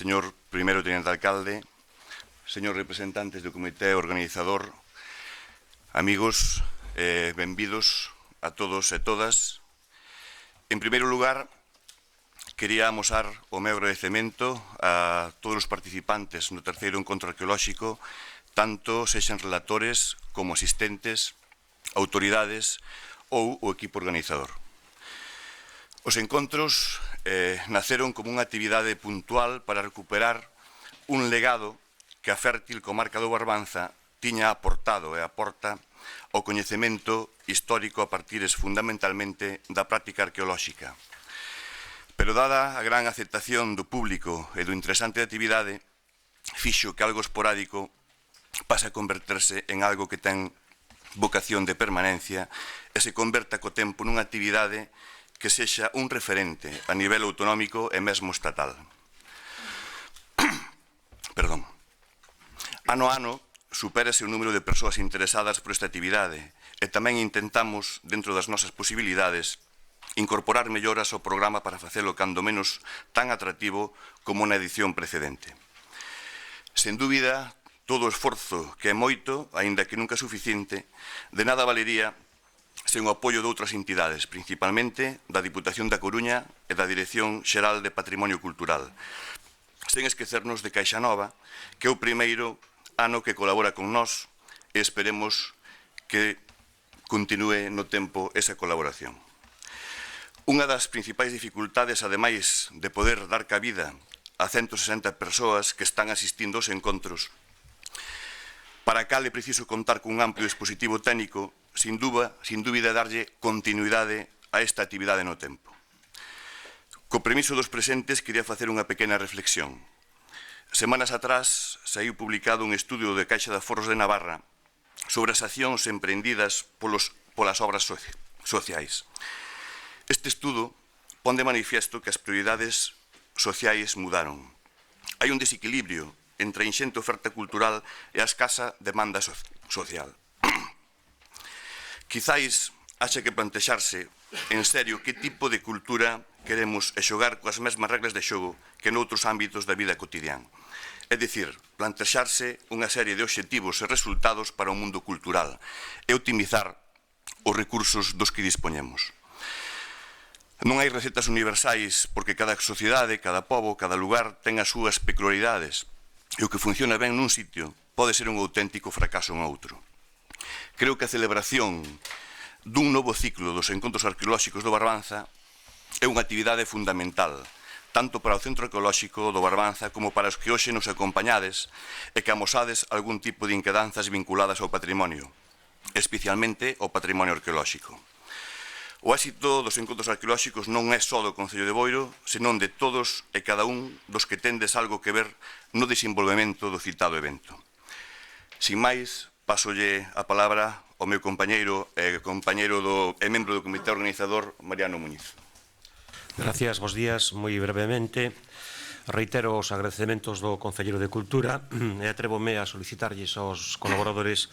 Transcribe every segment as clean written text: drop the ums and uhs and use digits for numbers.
Señor primeiro teniente alcalde, señor representantes do comité organizador, amigos, benvidos a todos e todas. En primeiro lugar, quería amosar o meu agradecemento a todos os participantes no terceiro encontro arqueolóxico, tanto sexan relatores como asistentes, autoridades ou o equipo organizador. Os encontros naceron como unha actividade puntual para recuperar un legado que a fértil comarca do Barbanza tiña aportado e aporta ao coñecemento histórico a partires fundamentalmente da práctica arqueolóxica. Pero dada a gran aceptación do público e do interesante da actividade, fixo que algo esporádico pase a converterse en algo que ten vocación de permanencia e se converta co tempo nunha actividade que sexa un referente a nivel autonómico e mesmo estatal. Perdón. Ano a ano supérase o número de persoas interesadas por esta actividade e tamén intentamos, dentro das nosas posibilidades, incorporar melloras ao programa para facelo cando menos tan atractivo como na edición precedente. Sen dúbida, todo o esforzo que é moito, aínda que nunca suficiente, de nada valería sen o apoio de outras entidades, principalmente da Diputación da Coruña e da Dirección Xeral de Patrimonio Cultural, sen esquecernos de Caixa Nova, que é o primeiro ano que colabora con nós e esperemos que continúe no tempo esa colaboración. Unha das principais dificultades, ademais de poder dar cabida a 160 persoas que están asistindo aos encontros, para a cal é preciso contar cun amplio dispositivo técnico, sin dúbida darlle continuidade a esta actividade no tempo. Co permiso dos presentes, quería facer unha pequena reflexión. Semanas atrás saiu publicado un estudio de Caixa de Aforros de Navarra sobre as accións emprendidas polas obras sociais. Este estudo pon de manifiesto que as prioridades sociais mudaron. Hai un desequilibrio entre a inxente oferta cultural e a escasa demanda social. Quizáis haxa que plantexarse en serio que tipo de cultura queremos e xogar coas mesmas reglas de xogo que noutros ámbitos da vida cotidiana. É dicir, plantexarse unha serie de obxectivos e resultados para o mundo cultural e optimizar os recursos dos que dispoñemos. Non hai recetas universais porque cada sociedade, cada pobo, cada lugar ten as súas peculiaridades e o que funciona ben nun sitio pode ser un auténtico fracaso en outro. Creo que a celebración dun novo ciclo dos encontros arqueolóxicos do Barbanza é unha actividade fundamental, tanto para o Centro Arqueolóxico do Barbanza como para os que hoxe nos acompañades e que amosades algún tipo de inquedanzas vinculadas ao patrimonio, especialmente ao patrimonio arqueolóxico. O éxito dos encontros arqueolóxicos non é só do Concello de Boiro, senón de todos e cada un dos que tendes algo que ver no desenvolvemento do citado evento. Sin máis, pásolle a palabra ao meu compañeiro e membro do comité organizador, Mariano Muñiz. Gracias, bos días. Moi brevemente, reitero os agradecementos do Concelleiro de Cultura e atrévome a solicitarlles aos colaboradores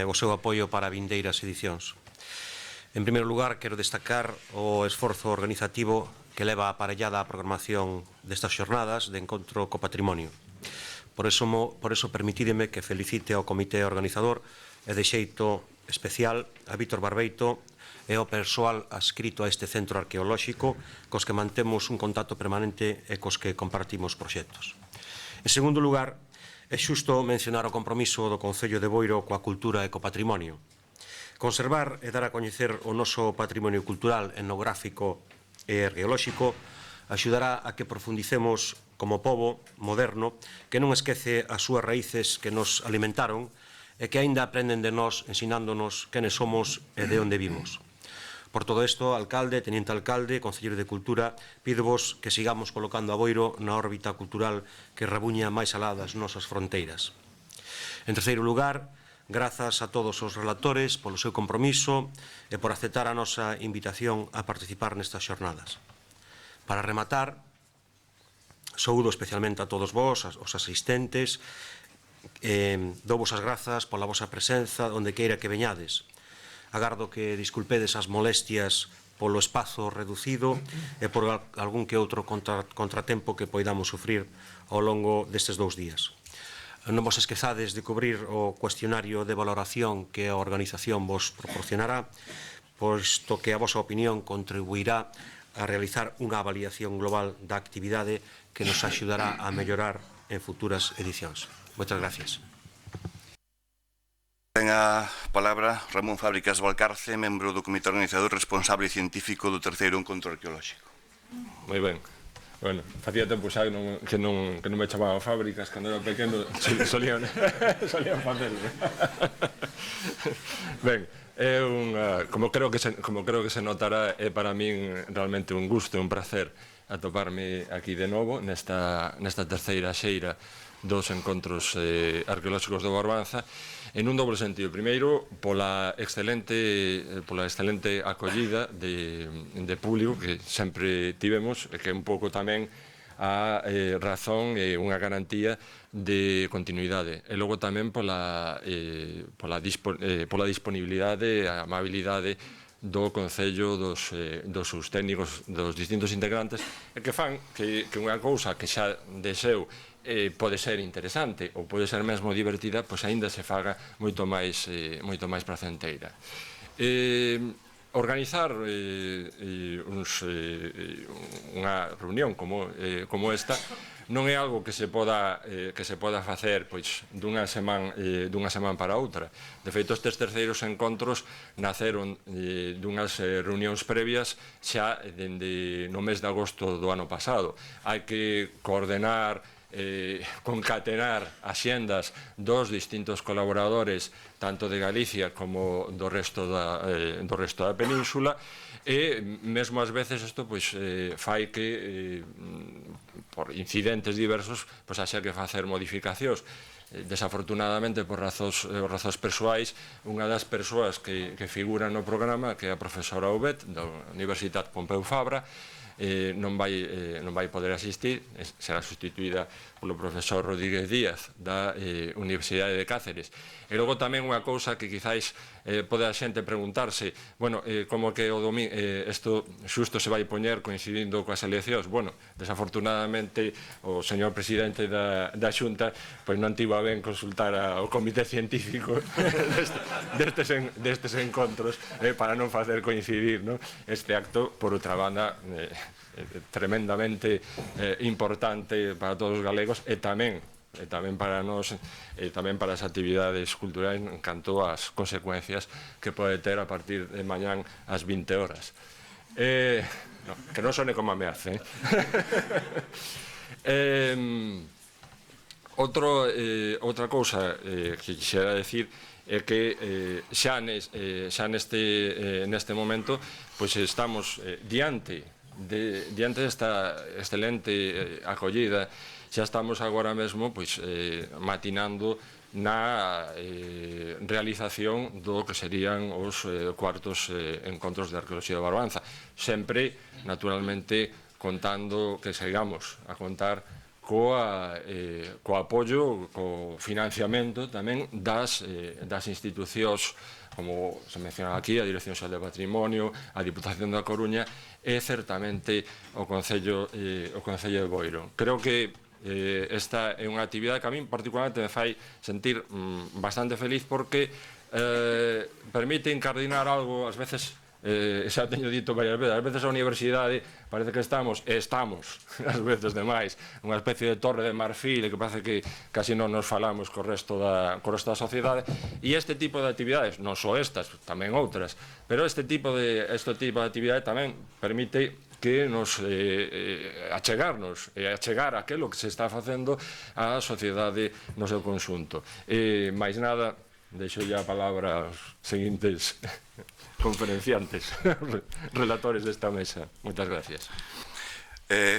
o seu apoio para vindeiras edicións. En primeiro lugar, quero destacar o esforzo organizativo que leva aparellada a programación destas xornadas de encontro co patrimonio. Por eso permitídeme que felicite ao comité organizador e de xeito especial a Víctor Barbeito e ao persoal adscrito a este centro arqueolóxico cos que mantemos un contacto permanente e cos que compartimos proxectos. En segundo lugar, é xusto mencionar o compromiso do Concello de Boiro coa cultura e co patrimonio. Conservar e dar a coñecer o noso patrimonio cultural, etnográfico e arqueolóxico axudará a que profundicemos como pobo moderno que non esquece as súas raíces que nos alimentaron e que aínda aprenden de nós ensinándonos quenes somos e de onde vimos. Por todo isto, alcalde, teniente alcalde, concelleiro de Cultura, pídovos que sigamos colocando a Boiro na órbita cultural que rabuña máis alá das nosas fronteiras. En terceiro lugar, grazas a todos os relatores polo seu compromiso e por aceptar a nosa invitación a participar nestas xornadas. Para rematar, saúdo especialmente a todos vós, os asistentes, douvos as grazas pola vosa presenza onde queira que veñades. Agardo que disculpedes as molestias polo espazo reducido e por algún que outro contratempo que poidamos sufrir ao longo destes 2 días. Non vos esquezades de cubrir o cuestionario de valoración que a organización vos proporcionará, posto que a vosa opinión contribuirá a realizar unha avaliación global da actividade que nos axudará a mellorar en futuras edicións. Moitas gracias. Ten a palabra Ramón Fábricas Valcarce, membro do comité organizador responsable científico do terceiro encontro arqueolóxico. Moi ben. Bueno, facía tempo xa que non me chamaban Fábricas, cando era pequeno solían facerlo. Ben, como creo que se notará, é para min realmente un gusto e un placer atoparme aquí de novo nesta terceira xeira dos encontros arqueolóxicos do Barbanza, en un doble sentido. Primeiro, pola excelente acollida de público que sempre tivemos, e que é un pouco tamén a razón e unha garantía de continuidade. E logo tamén pola disponibilidade e a amabilidade do Concello, dos seus técnicos, dos distintos integrantes, e que fan que unha cousa que xa de seu pode ser interesante ou pode ser mesmo divertida, pois aínda se faga moito máis pracenteira. Organizar unha reunión como esta non é algo que se poda facer pois dunha semana para outra. De feito, estes terceiros encontros naceron dunhas reunións previas xa dende no mes de agosto do ano pasado. Hai que coordenar, concatenar axendas dos distintos colaboradores tanto de Galicia como do resto da península, e mesmo ás veces isto fai que por incidentes diversos haxa que facer modificacións. Desafortunadamente, por razóns persoais, unha das persoas que figuran no programa, que é a profesora Obet da Universidade Pompeu Fabra, non vai poder asistir, será sustituída polo profesor Rodríguez Díaz da Universidade de Cáceres. E logo tamén unha cousa que quizáis pode a xente preguntarse, bueno, como que o domingo isto xusto se vai poñer coincidindo coas eleccións? Bueno, desafortunadamente o señor presidente da Xunta non tivo a ben consultar ao comité científico destes encontros para non facer coincidir este acto. Por outra banda, tremendamente importante para todos os galegos e tamén para nós, e tamén para as actividades culturais en canto ás consecuencias que pode ter a partir de mañán ás 20 horas. Que non sone como ameaza. Outra cousa que quixera decir é que xa neste momento estamos diante desta excelente acollida. Xa estamos agora mesmo matinando na realización do que serían os cuartos encontros de arqueoloxía do Barbanza, sempre, naturalmente, contando que sigamos a contar co apoio, co financiamento tamén das institucións, como se menciona aquí, a Dirección Xeral de Patrimonio, a Diputación da Coruña e certamente o Concello de Boiro. Creo que esta é unha actividade que a min particularmente me fai sentir bastante feliz, porque permite incardinar algo. Ás veces, xa teño dito varias veces, ás veces a universidade parece que estamos ás veces demais unha especie de torre de marfil, que parece que casi non nos falamos co resto da sociedade, e este tipo de actividades, non só estas, tamén outras, pero este tipo de actividade tamén permite que nos achegarnos e achegar aquilo que se está facendo á sociedade no seu conxunto. Mais nada, deixo ya a palabra aos seguintes conferenciantes, relatores desta mesa. Moitas gracias.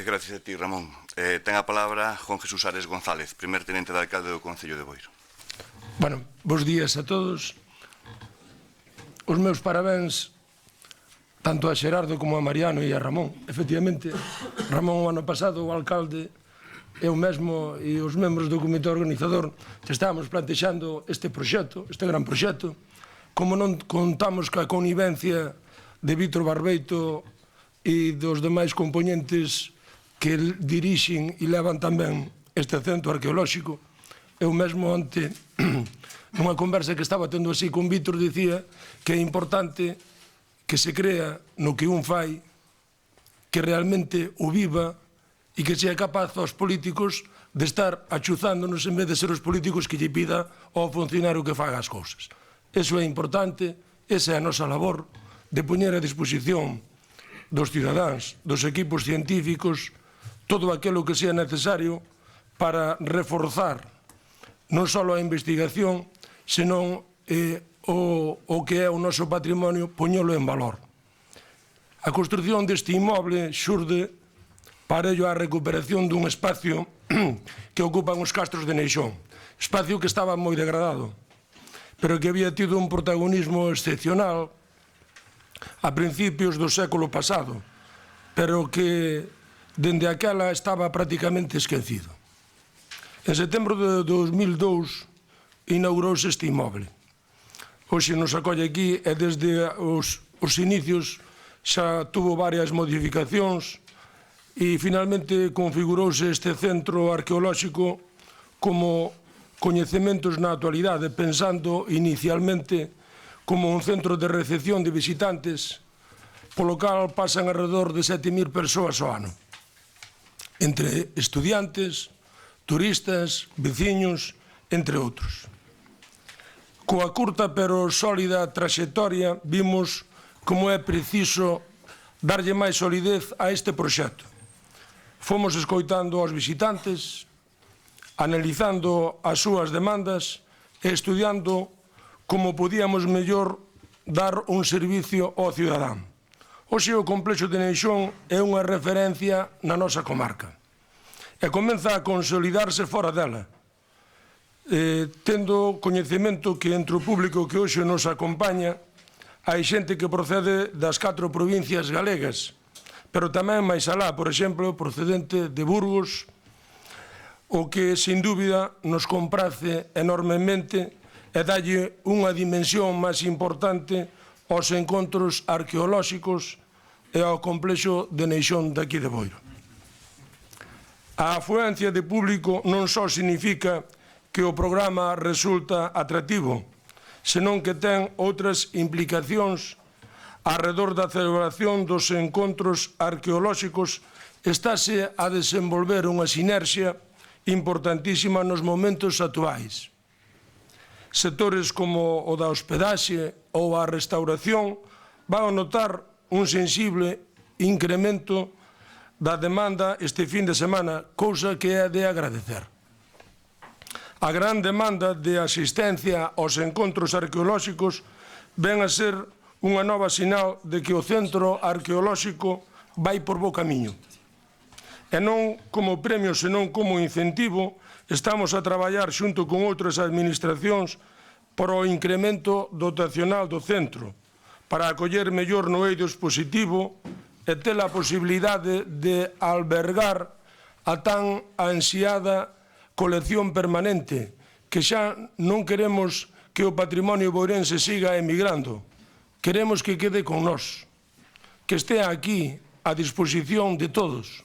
Gracias a ti, Ramón. Ten a palabra Juan Jesús Ares González, primer tenente de alcalde do Concello de Boiro. Bueno, bos días a todos. Os meus parabéns tanto a Xerardo como a Mariano e a Ramón. Efectivamente, Ramón o ano pasado, o alcalde, eu mesmo e os membros do comité organizador estábamos plantexando este proxecto, este gran proxecto. Como non contamos ca connivencia de Vítor Barbeito e dos demais componentes que dirixen e levan tamén este centro arqueolóxico. Eu mesmo onte, nunha conversa que estaba tendo así con Vítor, dicía que é importante que se crea no que un fai, que realmente o viva e que sea capaz aos políticos de estar achuzándonos en vez de ser os políticos que lle pida ao funcionario que faga as cousas. Eso é importante, esa é a nosa labor de poñer a disposición dos cidadáns, dos equipos científicos, todo aquilo que sea necesario para reforzar non só a investigación, senón o que é o noso patrimonio, poñelo en valor. A construción deste inmoble xurde para ello a recuperación dun espacio que ocupan os castros de Neixón, espacio que estaba moi degradado, pero que había tido un protagonismo excepcional a principios do século pasado, pero que dende aquela estaba prácticamente esquecido. En setembro de 2002 inaugurouse este inmoble. Hoxe nos acolle aquí e desde os inicios xa tuvo varias modificacións e finalmente configurouse este centro arqueolóxico como coñecementos na actualidade, pensando inicialmente como un centro de recepción de visitantes, polo cal pasan alrededor de 7.000 persoas ao ano, entre estudiantes, turistas, veciños, entre outros. Coa curta pero sólida traxectoria vimos como é preciso darlle máis solidez a este proxecto. Fomos escoitando aos visitantes, analizando as súas demandas e estudiando como podíamos mellor dar un servicio ao cidadán. Hoxe o complexo de Neixón é unha referencia na nosa comarca e comeza a consolidarse fora dela, tendo coñecemento que entre o público que hoxe nos acompaña hai xente que procede das 4 provincias galegas, pero tamén máis alá, por exemplo, procedente de Burgos, o que, sin dúbida, nos comprace enormemente e dalle unha dimensión máis importante aos encontros arqueolóxicos e ao complexo de Neixón daqui de Boiro. A afluencia de público non só significa que o programa resulta atractivo, senón que ten outras implicacións arredor da celebración dos encontros arqueolóxicos. Estáse a desenvolver unha sinerxia importantísima nos momentos actuais. Sectores como o da hospedaxe ou a restauración van a notar un sensible incremento da demanda este fin de semana, cousa que é de agradecer. A gran demanda de asistencia aos encontros arqueolóxicos ven a ser unha nova sinal de que o centro arqueolóxico vai por bo camiño. E non como premio, senón como incentivo, estamos a traballar xunto con outras administracións para o incremento dotacional do centro, para acoller mellor no eido expositivo e ter a posibilidade de albergar a tan ansiada colección permanente, que xa non queremos que o patrimonio boirense siga emigrando, queremos que quede con nós, que estea aquí a disposición de todos.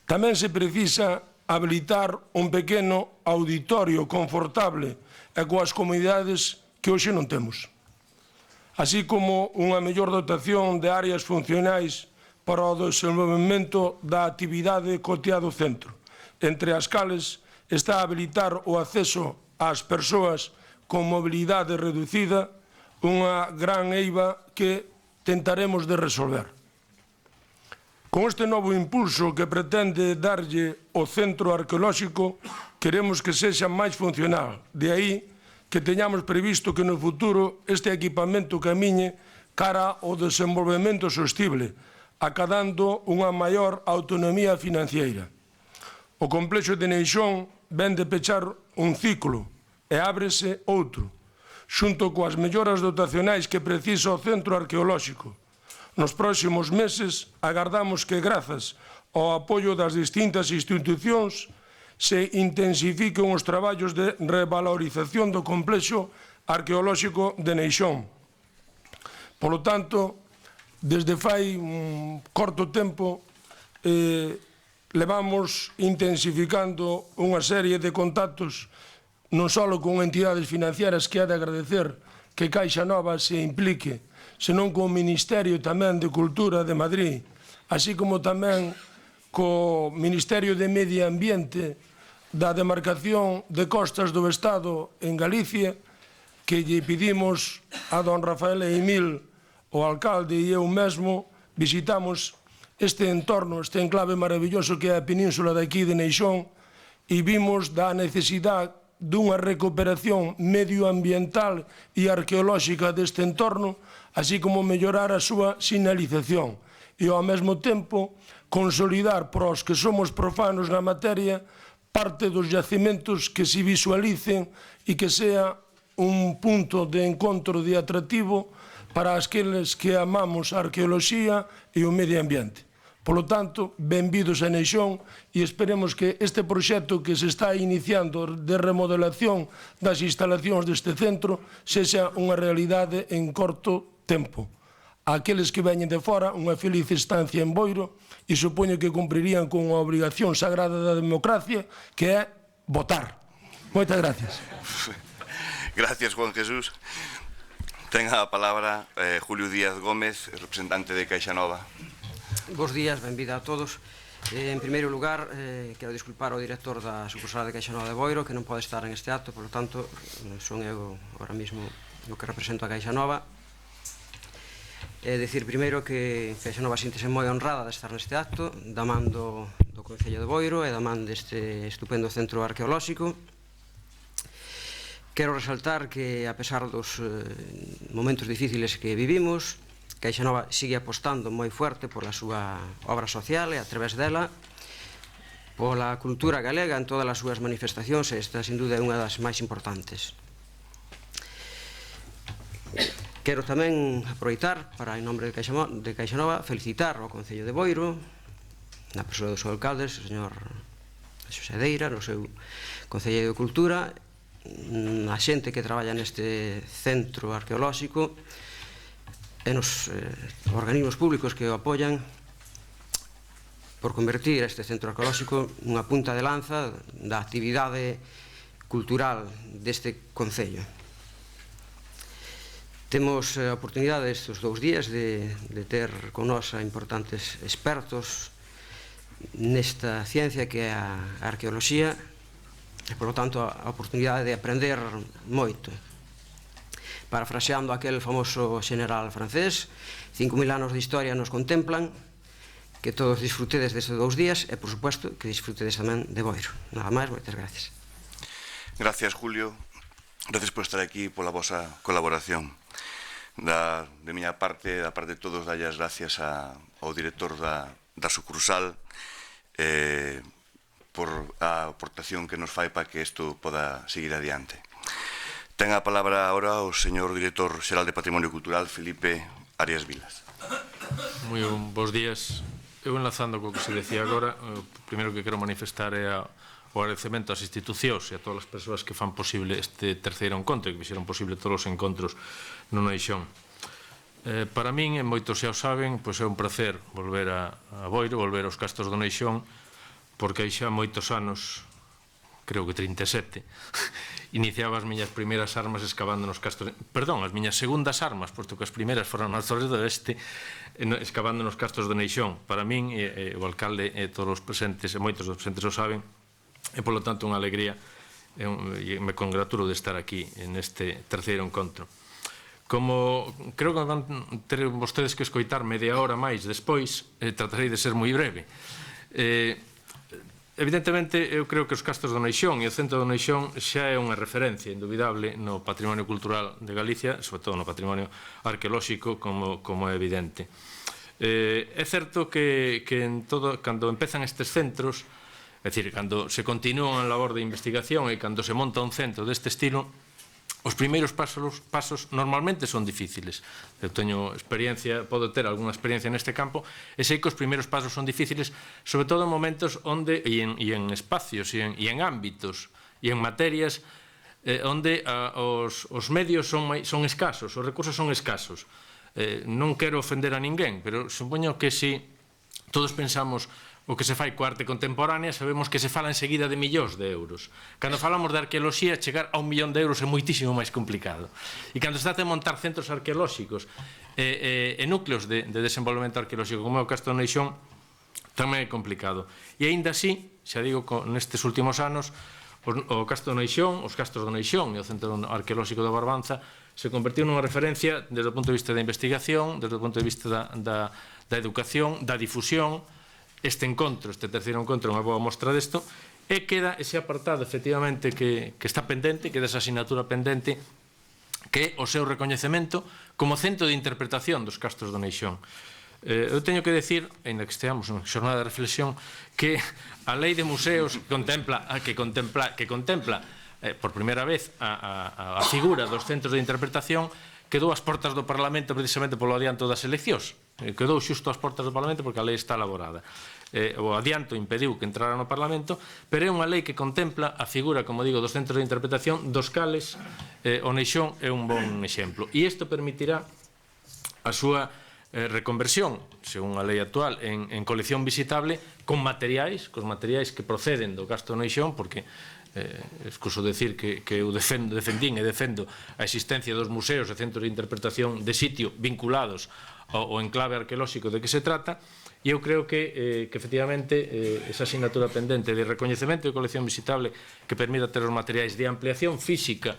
Tamén se precisa habilitar un pequeno auditorio confortable e coas comodidades que hoxe non temos, así como unha mellor dotación de áreas funcionais para o desenvolvemento da actividade cotiá do centro, entre as cales está a habilitar o acceso ás persoas con mobilidade reducida, unha gran eiva que tentaremos de resolver. Con este novo impulso que pretende darlle o centro arqueolóxico, queremos que sexa máis funcional. De aí que teñamos previsto que no futuro este equipamento camiñe cara ao desenvolvemento sostible, acadando unha maior autonomía financiera. O complexo de Neixón ven de pechar un ciclo e ábrese outro, xunto coas melloras dotacionais que precisa o centro arqueolóxico. Nos próximos meses agardamos que, grazas ao apoio das distintas institucións, se intensifiquen os traballos de revalorización do complexo arqueolóxico de Neixón. Polo tanto, desde fai un corto tempo levamos intensificando unha serie de contactos non só con entidades financieras, que é de agradecer que Caixa Nova se implique, senón con o Ministerio tamén de Cultura de Madrid, así como tamén co Ministerio de Medio Ambiente da demarcación de costas do Estado en Galicia, que lle pedimos a don Rafael Emil, o alcalde e eu mesmo, visitamos este entorno, este enclave maravilloso que é a península de aquí de Neixón, e vimos da necesidade dunha recuperación medioambiental e arqueolóxica deste entorno, así como mellorar a súa sinalización e, ao mesmo tempo, consolidar para os que somos profanos na materia parte dos yacimentos que se visualicen e que sea un punto de encontro de atractivo para aqueles que amamos a arqueoloxía e o medio ambiente. Por lo tanto, benvidos a Neixón e esperemos que este proxecto que se está iniciando de remodelación das instalacións deste centro sexa unha realidade en corto tempo. A aqueles que veñen de fora, unha feliz estancia en Boiro e supoño que cumprirían con a obrigación sagrada da democracia, que é votar. Moitas gracias. Gracias, Juan Jesús. Ten a palabra Julio Díaz Gómez, representante de Caixa Nova. Bos días, benvida a todos. En primeiro lugar, quero disculpar ao director da sucursal de Caixa Nova de Boiro, que non pode estar en este acto, por lo tanto, son eu ahora mismo o que represento a Caixa Nova. Decir primeiro que Caixa Nova síntese moi honrada de estar neste acto, da man do Concello de Boiro e da man deste estupendo centro arqueolóxico. Quero resaltar que, a pesar dos momentos difíciles que vivimos, Caixa Nova sigue apostando moi fuerte pola súa obra social e, a través dela, pola cultura galega en todas as súas manifestacións, e esta, sin dúda, é unha das máis importantes. Quero tamén aproveitar para, en nome de Caixa Nova, felicitar ao Concello de Boiro, na persoa do seu alcalde, o señor Xosé Deira, no seu Concelleiro de Cultura, a xente que traballa neste centro arqueolóxico e nos organismos públicos que o apoian por convertir este centro arqueolóxico nunha punta de lanza da actividade cultural deste concello. Temos a oportunidade estes 2 días de ter con nós a importantes expertos nesta ciencia que é a arqueoloxía e, por lo tanto, a oportunidade de aprender moito. Parafraseando aquel famoso general francés, 5.000 anos de historia nos contemplan, que todos disfrutedes destes 2 días e, por suposto, que disfrutedes tamén de Boiro. Nada máis, moitas gracias. Gracias, Julio. Gracias por estar aquí, pola vosa colaboración. De miña parte, da parte de todos, dalle as gracias ao director da sucursal por a aportación que nos fai para que isto poda seguir adiante. Ten a palabra agora o señor director xeral de Patrimonio Cultural, Felipe Arias Vilas. Moi bons días. Eu, enlazando co que se decía agora, o primeiro que quero manifestar é o agradecemento ás institucións e a todas as persoas que fan posible este terceiro encontro, que fixeron posible todos os encontros no Neixón. Para min, e moitos xa o saben, é un placer volver a Boiro, volver aos castros do Neixón, porque hai xa moitos anos, creo que 37, iniciaba as miñas primeiras armas excavando nos castros, perdón, as miñas segundas armas, posto que as primeiras foron nas Torres do Oeste, excavando nos castros do Neixón. Para min, o alcalde e todos os presentes, e moitos dos presentes o saben, é, polo tanto, unha alegría, e me congratulo de estar aquí neste terceiro encontro. Como creo que van ter vostedes que escoitar media hora máis despois, tratarei de ser moi breve. Evidentemente, eu creo que os castros do Neixón e o centro do Neixón xa é unha referencia indubidable no patrimonio cultural de Galicia, sobre todo no patrimonio arqueolóxico, como é evidente. É certo que cando empezan estes centros, é dicir, cando se continúa a labor de investigación e cando se monta un centro deste estilo, os primeiros pasos normalmente son difíciles. Eu teño experiencia, podo ter algunha experiencia neste campo, e sei que os primeiros pasos son difíciles, sobre todo en momentos onde, e en espacios, e en ámbitos, e en materias onde os medios son escasos, os recursos son escasos. Non quero ofender a ninguén, pero supoño que se todos pensamos o que se fai coa arte contemporánea, sabemos que se fala enseguida de millóns de euros. Cando falamos de arqueoloxía, chegar a 1 millón de euros é moitísimo máis complicado. E cando se trata de montar centros arqueolóxicos e núcleos de desenvolvemento arqueolóxico, como é o Castro de Neixón, tamén é complicado. E aínda así, xa digo, nestes últimos anos, o Castro de Neixón, os Castros de Neixón e o Centro Arqueolóxico da Barbanza se convertiu nunha referencia desde o punto de vista da investigación, desde o punto de vista da educación, da difusión. Este encontro, este terceiro encontro, é unha boa mostra desto, e queda ese apartado, efectivamente, que está pendente, queda esa asignatura pendente, que é o seu recoñecemento como centro de interpretación dos Castros do Neixón. Eu teño que decir, ainda que esteamos en xornada de reflexión, que a Lei de Museos contempla por primeira vez a figura dos centros de interpretación, quedou ás portas do Parlamento precisamente polo adianto das eleccións. Quedou xusto ás portas do Parlamento porque a lei está elaborada. O adianto impediu que entrara no Parlamento, pero é unha lei que contempla a figura, como digo, dos centros de interpretación, dos cales o Neixón é un bon exemplo. E isto permitirá a súa reconversión, según a lei actual, en colección visitable con materiais, cos materiais que proceden do Castro de Neixón, porque excuso decir que eu defendín e defendo a existencia dos museos e centros de interpretación de sitio vinculados ao enclave arqueolóxico de que se trata, e eu creo que efectivamente esa asignatura pendente de recoñecemento de colección visitable que permita ter os materiais de ampliación física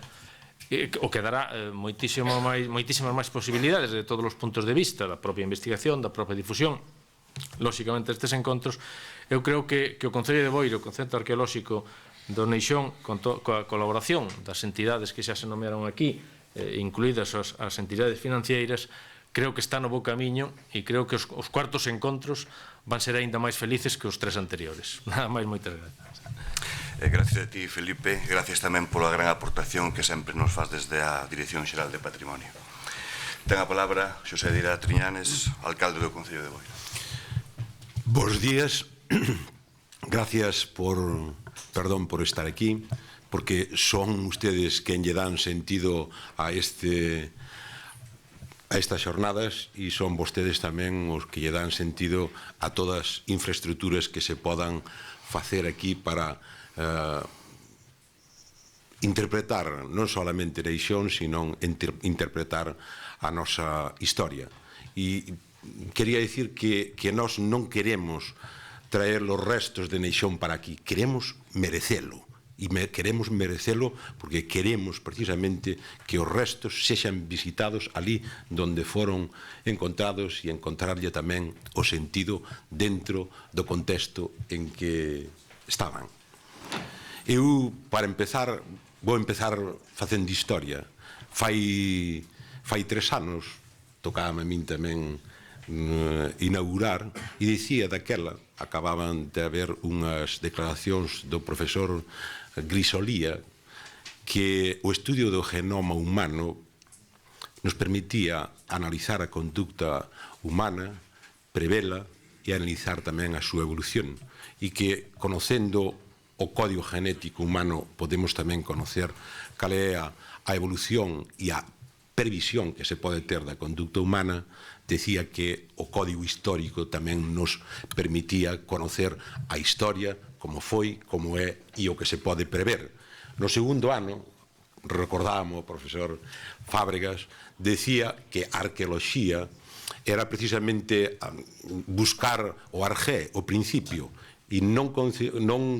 o que dará moitísimas máis posibilidades de todos os puntos de vista da propia investigación, da propia difusión. Lóxicamente estes encontros, eu creo que o Concello de Boiro, o Concello Arqueolóxico do Neixón, coa colaboración das entidades que xa se nomearon aquí, incluídas as entidades financeiras, creo que está no bo camiño e creo que os cuartos encontros van ser aínda máis felices que os 3 anteriores. Nada máis, moitas grazas. Gracias a ti, Felipe. Gracias tamén pola gran aportación que sempre nos faz desde a Dirección Xeral de Patrimonio. Ten a palabra Xosé Deira Triñanes, alcalde do Concello de Boiro. Bos días. Gracias por estar aquí, porque son ustedes quen lle dan sentido a estas xornadas e son vostedes tamén os que lle dan sentido a todas as infraestructuras que se podan facer aquí para interpretar non solamente Neixón, sino interpretar a nosa historia. E quería dicir que nós non queremos traer os restos de Neixón para aquí, queremos merecelo. E queremos merecelo porque queremos precisamente que os restos sexan visitados ali donde foron encontrados e encontrarlle tamén o sentido dentro do contexto en que estaban. Eu, para empezar, vou empezar facendo historia. Fai 3 anos, tocábame a min tamén inaugurar, e dicía daquela, acababan de haber unhas declaracións do profesor Grisolía, que o estudio do genoma humano nos permitía analizar a conducta humana, prevela e analizar tamén a súa evolución, e que, conocendo o código genético humano, podemos tamén conocer cal é a evolución e a previsión que se pode ter da conducta humana. Decía que o código histórico tamén nos permitía conocer a historia, como foi, como é e o que se pode prever. No segundo ano, recordábamos o profesor Fábregas, decía que a arqueoloxía era precisamente buscar o arjé, o principio, e non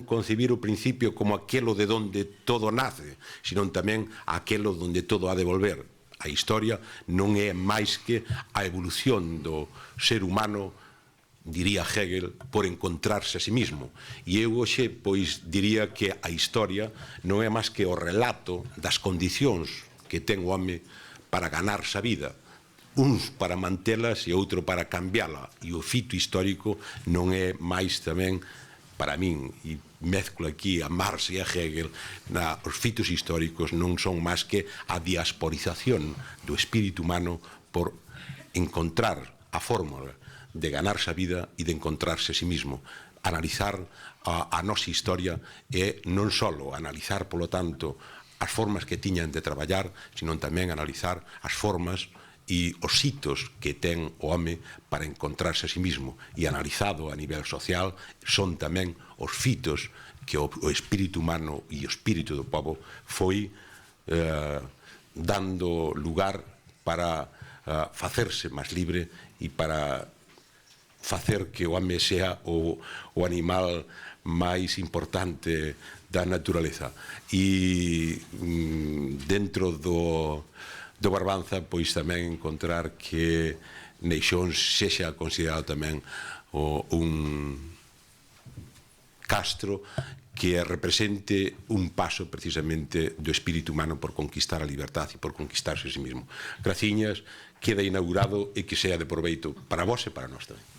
concebir o principio como aquelo de donde todo nace, sino tamén aquelo donde todo ha de volver. A historia non é máis que a evolución do ser humano, diría Hegel, por encontrarse a sí mismo. E eu hoxe, pois, diría que a historia non é máis que o relato das condicións que ten o home para ganarse a vida. Uns para mantelas e outro para cambiala. E o fito histórico non é máis tamén, para min, e mezclo aquí a Marx e a Hegel, os fitos históricos non son máis que a diasporización do espírito humano por encontrar a fórmula de ganarse a vida e de encontrarse a sí mismo. Analizar a nosa historia é non só analizar, polo tanto, as formas que tiñan de traballar, sino tamén analizar as formas e os hitos que ten o home para encontrarse a sí mismo e analizado a nivel social son tamén os fitos que o espírito humano e o espírito do povo foi dando lugar para facerse máis libre e para facer que o home sea o animal máis importante da naturaleza. E dentro do Barbanza, pois tamén encontrar que Neixón sexa considerado tamén un castro que represente un paso precisamente do espírito humano por conquistar a libertad e por conquistarse a sí mismo. Graciñas, queda inaugurado e que sea de proveito para vos e para nós tamén.